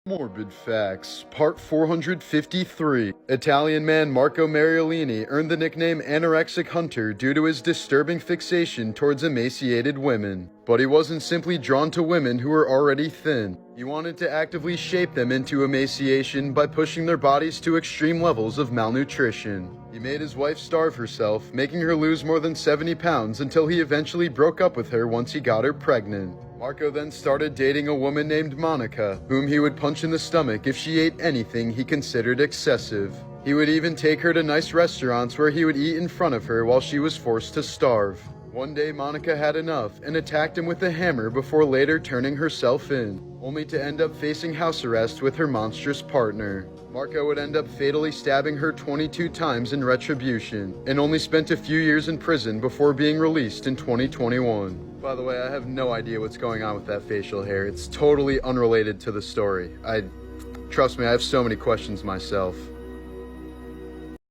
Morbid Facts, Part 453. Italian man Marco Mariolini earned the nickname Anorexic Hunter due to his disturbing fixation towards emaciated women. But he wasn't simply drawn to women who were already thin. He wanted to actively shape them into emaciation by pushing their bodies to extreme levels of malnutrition. He made his wife starve herself, making her lose more than 70 pounds until he eventually broke up with her once he got her pregnant. Marco then started dating a woman named Monica, whom he would punch in the stomach if she ate anything he considered excessive. He would even take her to nice restaurants where he would eat in front of her while she was forced to starve. One day Monica had enough and attacked him with a hammer before later turning herself in, only to end up facing house arrest with her monstrous partner. Marco would end up fatally stabbing her 22 times in retribution, and only spent a few years in prison before being released in 2021. By the way, I have no idea what's going on with that facial hair. It's totally unrelated to the story. Trust me, I have so many questions myself.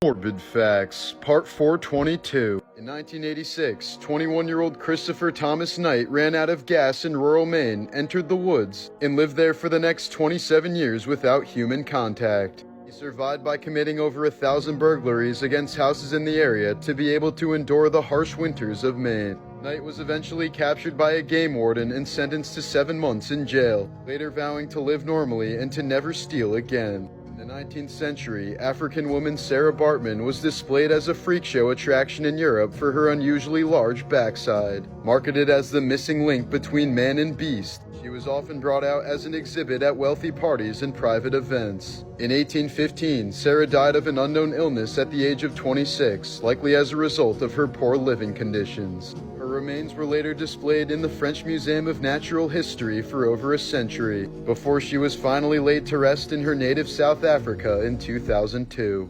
Morbid Facts, Part 422. In 1986, 21-year-old Christopher Thomas Knight ran out of gas in rural Maine, entered the woods, and lived there for the next 27 years without human contact. He survived by committing over 1,000 burglaries against houses in the area to be able to endure the harsh winters of Maine. Knight was eventually captured by a game warden and sentenced to 7 months in jail, later vowing to live normally and to never steal again. In the 19th century, African woman Sarah Bartman was displayed as a freak show attraction in Europe for her unusually large backside. Marketed as the missing link between man and beast, she was often brought out as an exhibit at wealthy parties and private events. In 1815, Sarah died of an unknown illness at the age of 26, likely as a result of her poor living conditions. Her remains were later displayed in the French Museum of Natural History for over a century, before she was finally laid to rest in her native South Africa in 2002.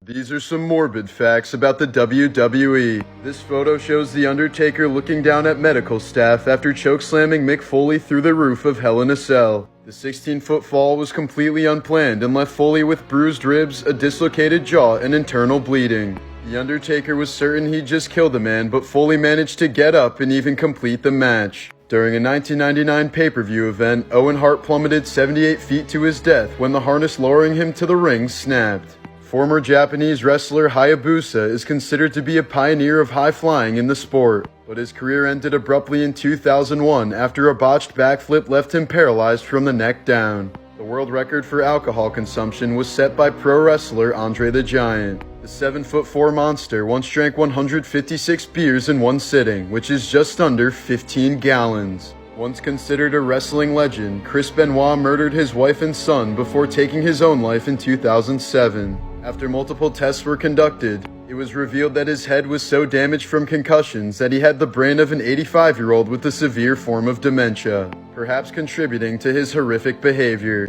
These are some morbid facts about the WWE. This photo shows The Undertaker looking down at medical staff after chokeslamming Mick Foley through the roof of Hell in a Cell. The 16-foot fall was completely unplanned and left Foley with bruised ribs, a dislocated jaw, and internal bleeding. The Undertaker was certain he'd just killed the man, but Foley managed to get up and even complete the match. During a 1999 pay-per-view event, Owen Hart plummeted 78 feet to his death when the harness lowering him to the ring snapped. Former Japanese wrestler Hayabusa is considered to be a pioneer of high flying in the sport, but his career ended abruptly in 2001 after a botched backflip left him paralyzed from the neck down. The world record for alcohol consumption was set by pro wrestler Andre the Giant. The 7'4" monster once drank 156 beers in one sitting, which is just under 15 gallons. Once considered a wrestling legend, Chris Benoit murdered his wife and son before taking his own life in 2007. After multiple tests were conducted, it was revealed that his head was so damaged from concussions that he had the brain of an 85-year-old with a severe form of dementia, perhaps contributing to his horrific behavior.